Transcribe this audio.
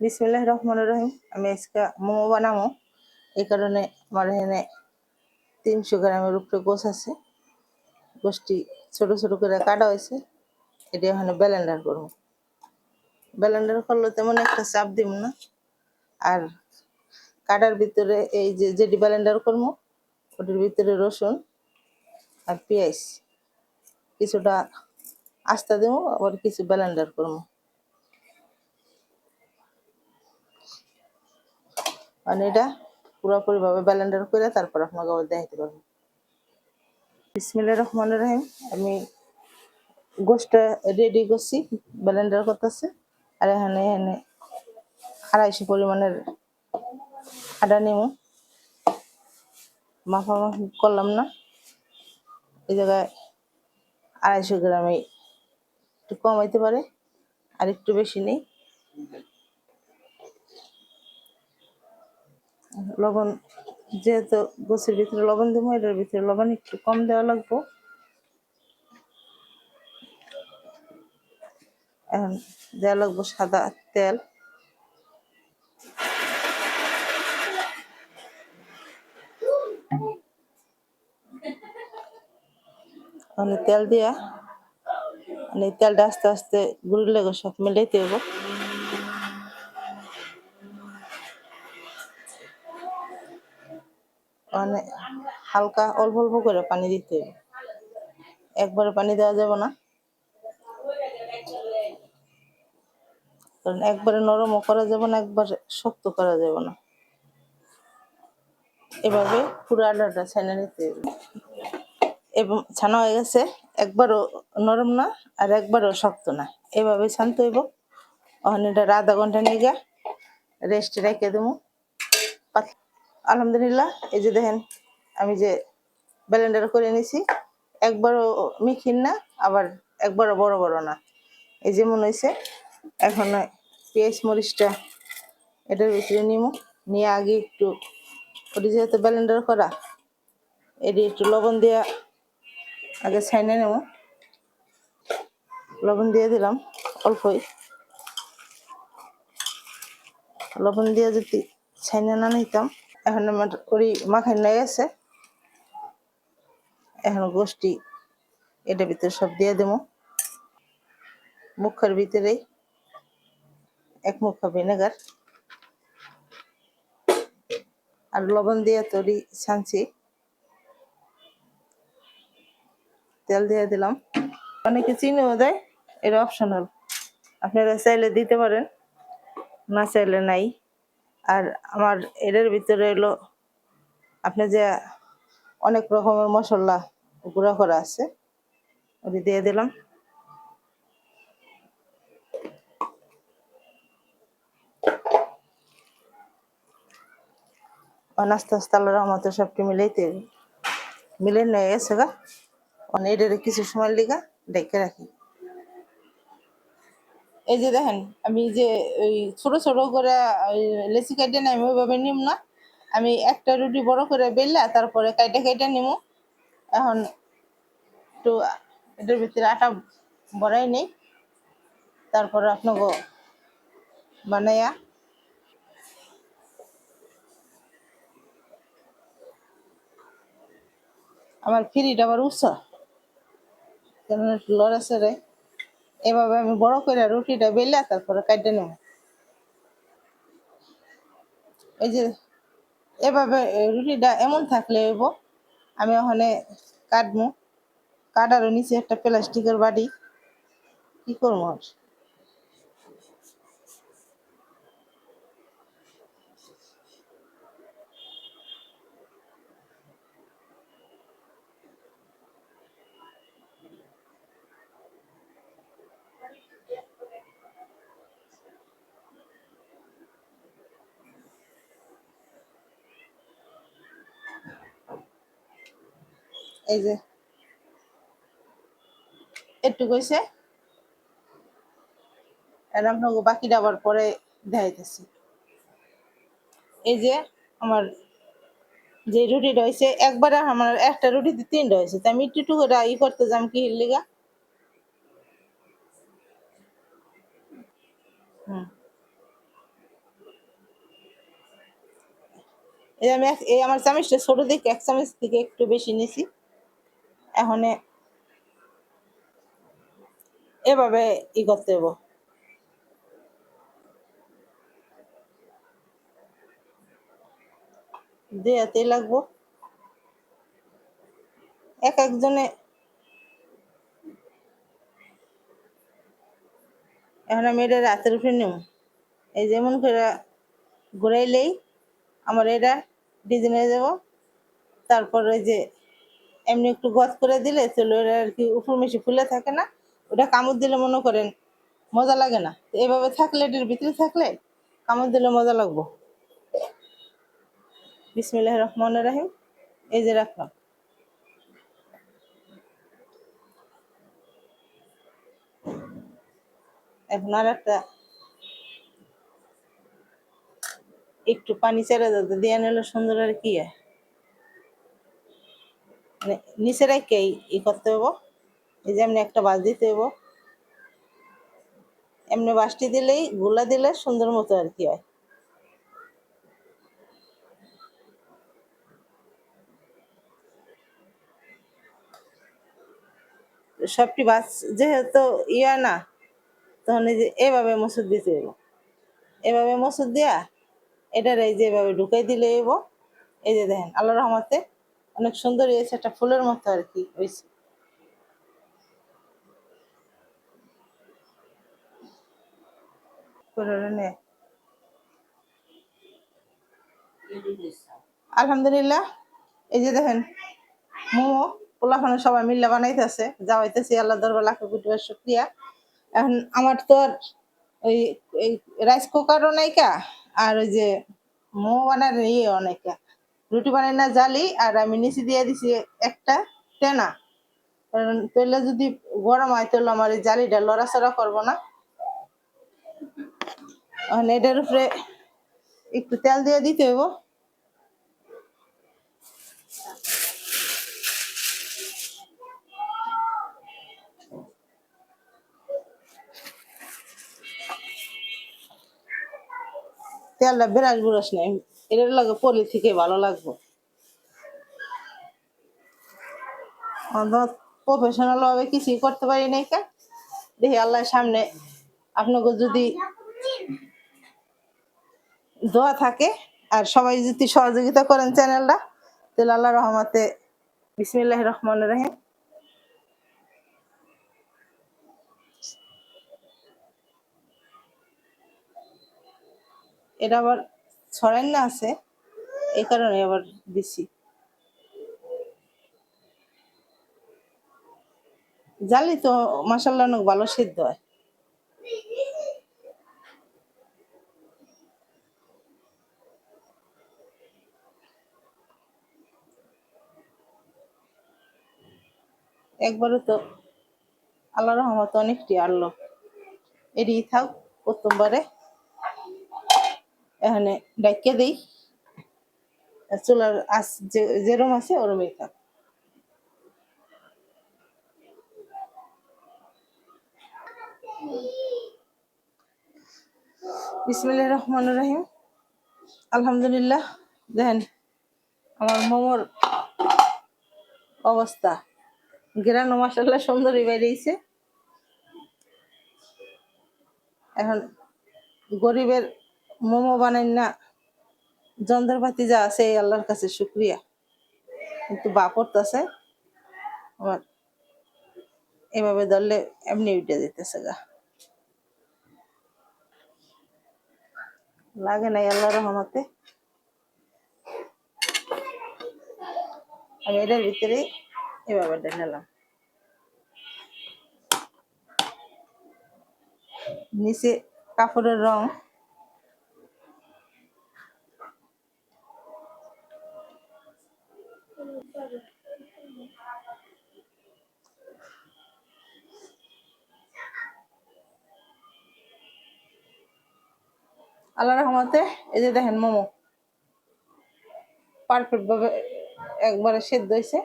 বিসমিল্লাহির রহমানির রহিম। আমি আজকে মোমো বানাবো। এই কারণে আমার এখানে 300 গ্রামের উপরে গোছ আছে। গোছটি ছোট ছোট করে কাটা হয়েছে। এটা এখানে ব্লেন্ডার করবো। ব্লেন্ডার করলে তেমন একটা চাপ দিব না। আর কাটার ভিতরে এই যে যেটি ব্লেন্ডার করবো ওটির ভিতরে রসুন আর পেঁয়াজ কিছুটা আস্তা দেবো, আবার কিছু ব্লেন্ডার করবো। মানে এটা পুরোপুরি ভাবে ব্লেন্ডার করে তারপর আপনাকে আবার দেখাতে পারবো। বিসমিল্লাহির রহমানির রহিম। আমি গোশটা রেডি করছি, ব্লেন্ডার করতেছে। আর এখানে 250 পরিমাণের আদা নেবো। মাখামাখি করলাম না, এই জায়গায় 250 গ্রামে একটু কম হইতে পারে, আর একটু বেশি নেই। লবণ যেহেতু গোছের ভিতরে লবণ দেবো, এটার ভিতরে লবণ একটু কম দেওয়া লাগবে। এখন দেওয়া লাগবো সাদা তেল। তেল দিয়া তেলটা আস্তে আস্তে গুঁড়ি লেগে সব মিলাইতে হবে। মানে হালকা অল্প অল্প করে পানি দিতে হবে, একবারে পানি দেওয়া যাবে না, কারণ একবারে নরমও করা যাবে না, একবারে শক্ত করা যাবে না। এভাবে পুরো আটাটা ছানা নিতে হবে। এবং ছানা হয়ে গেছে, একবারও নরম না আর একবারও শক্ত না, এভাবে ছানতে হইব। ওখানে এটা আধা ঘন্টা নিয়ে গিয়ে রেস্টে রেখে দেবো। আলহামদুলিল্লাহ, এই যে দেখেন আমি যে ব্লেন্ডার করে নিছি, একবারও মিহিন না আবার একবারও বড় বড় না, এই যেমন হয়েছে। এখন পেঁয়াজ মরিচটা এটার ভিতরে নিব, নিয়ে আগে একটু ওটি যেহেতু ব্লেন্ডার করা, এটি একটু লবণ দিয়ে আগে ছাইনে নেব। লবণ দিয়ে দিলাম অল্পই, লবণ দিয়ে যদি ছাইনে না নিতাম। এখন আমার ওই মাখাই নিয়ে গেছে। এখন গোষ্ঠী এটার ভিতরে সব দিয়ে দেবো। মুখের ভিতরেই 1 মুঠা ভিনেগার আর লবণ দিয়ে তৈরি ছানছি। তেল দিয়ে দিলাম। অনেকে চিনিও দেয়, এটা অপশনাল, আপনারা চাইলে দিতে পারেন, না চাইলে নাই। আর আমার এটার ভিতরে এলো আপনি যে অনেক রকমের মশলা গুঁড়া করা আছে, ওটি দিয়ে দিলাম। আস্তে আস্তে আল্লাহর রহমতে সবটি মিলাইতে মিলে নিয়ে গেছে গা। এটারে কিছু সময় লিগা ডেকে রাখি। এই যে দেখেন আমি যে ওই ছোট ছোট করে লেচি কাইটে না, আমি ওইভাবে নিম না, আমি একটা রুটি বড় করে বেললা তারপরে কাইটে কাইটে নিম। এখন একটু এটার ভিতরে আটা ভরাই নেই, তারপরে আপনাকে বানাইয়া। আমার ফিরিটা আবার উৎস কেন লড়া সেরে, এভাবে আমি বড় করে রুটিটা বেললা তারপরে কাইটে নেব। এই যে এভাবে রুটিটা এমন থাকলে হইব। আমি ওখানে কাটবো, কাটারও নিচে একটা প্লাস্টিকের বাটি, কি করবো আর। এই যে একটু কইছে, আর আপনাকে বাকিটা আবার পরে দেখাইতেছি। এই যে আমার যে রুটিটা হয়েছে, একবারে আমার একটা রুটিতে 3টা হয়েছে, তো আমি একটু একটু করে করতে যাম কি লিগা। হুম, এই যে আমি এই আমার চামচটা ছোট দিকে 1 চামচ থেকে একটু বেশি নিছি। এখন এভাবে করতে হবে, দেয়াতেই লাগবো। এক একজনে এখন আমি এটা রাতের উপরে নেব। এই যেমন করে ঘুরাইলেই আমার এটা ডিজাইন হয়ে যাব। তারপর ওই যে এমনি একটু গজ করে দিলে চলো, এটা আর কি উপর মিশে ফুলে থাকে না, ওটা কামড় দিলে মনে করেন মজা লাগে না। এভাবে থাকলে, এটার ভিতরে থাকলে কামড় দিলে মজা লাগবো। বিসমিল্লাহির রহমানির রহিম। এই যে রাখলাম। এখন আর একটা একটু পানি ছেড়ে দিতে দিয়ে নিলে সুন্দর আর কি হয়, মানে নিচে রেখে করতে হবো। এই যে এমনি একটা বাস দিতে হবো, এমনি বাসটি দিলেই গুলা দিলে সুন্দর মতো আর কি হয়। সবটি বাস যেহেতু না, তখন এই যে এভাবে মসুর দিতে হইব। এভাবে মসুর দিয়া এটার এই যে এভাবে ঢুকাই দিলে হইব। এই যে দেখেন আল্লাহর রহমতে অনেক সুন্দর হয়েছে, একটা ফুলের মতো আর কি হয়েছে। আলহামদুলিল্লাহ। এই যে দেখেন মোমো পোলাপানে সবাই মিল্লা বানাইতেছে, যাওয়াইতেছি, আল্লাহ দরবার লাখ কোটি বার শুকরিয়া। এখন আমার তো আর ওই এই রাইস কুকারও নাইকা, আর ওই যে মোমো বানার অনেকা রুটি বানাই না জালি, আর আমি নিচে দিয়ে দিছি একটা টেনা। কারণ তেলে যদি গরম হয় তাহলে আমার এই জালিটা লড়াচড়া করবো না। এখন এটার উপরে একটু তেল দিয়ে দিতে হইব। তেলটা বেরাস বুরাস নেই, এটার লাগে পলি থেকে ভালো লাগবে। প্রফেশনাল ভাবে কিছুই করতে পারি নাই কা, দেখি আল্লাহর সামনে আপনাকে যদি দোয়া থাকে আর সবাই যদি সহযোগিতা করেন চ্যানেলটা, তাহলে আল্লাহ রহমতে। বিসমিল্লাহির রহমানির রহিম। এটা আবার ছড়াই না আছে, এই কারণে আবার দিছি। জালি তো মাসাল্লাহ অনেক ভালো সিদ্ধ হয়। একবারে তো আল্লাহ রহমতে অনেকটি আনলো, এটি থাক প্রথমবারে। এখানে ডাইকে দিই, চুলার আঁচ যেরম আছে ওরমই থাক। বিসমিল্লাহির রহমানির রহিম। আলহামদুলিল্লাহ। দেখেন আমার মোমোর অবস্থা, ঘেরানো মাসাল্লাহ সুন্দরই বেরিয়েছে। এখন গরিবের মোমো বানাই না, যন্ত্রপাতি যা আছে এই আল্লাহর কাছে শুক্রিয়া। কিন্তু বাপড়তেছে আমার, এভাবে ধরলে এমনি উঠে যেতেছে গা, লাগে নাই আল্লাহর রহমতে। আমি এটার ভিতরে এভাবে নিলাম, নিচে কাপড়ের রং। আল্লাহর রহমতে এই যে দেখেন মোমো পারফেক্ট ভাবে একবারে সেদ্ধ হয়েছে।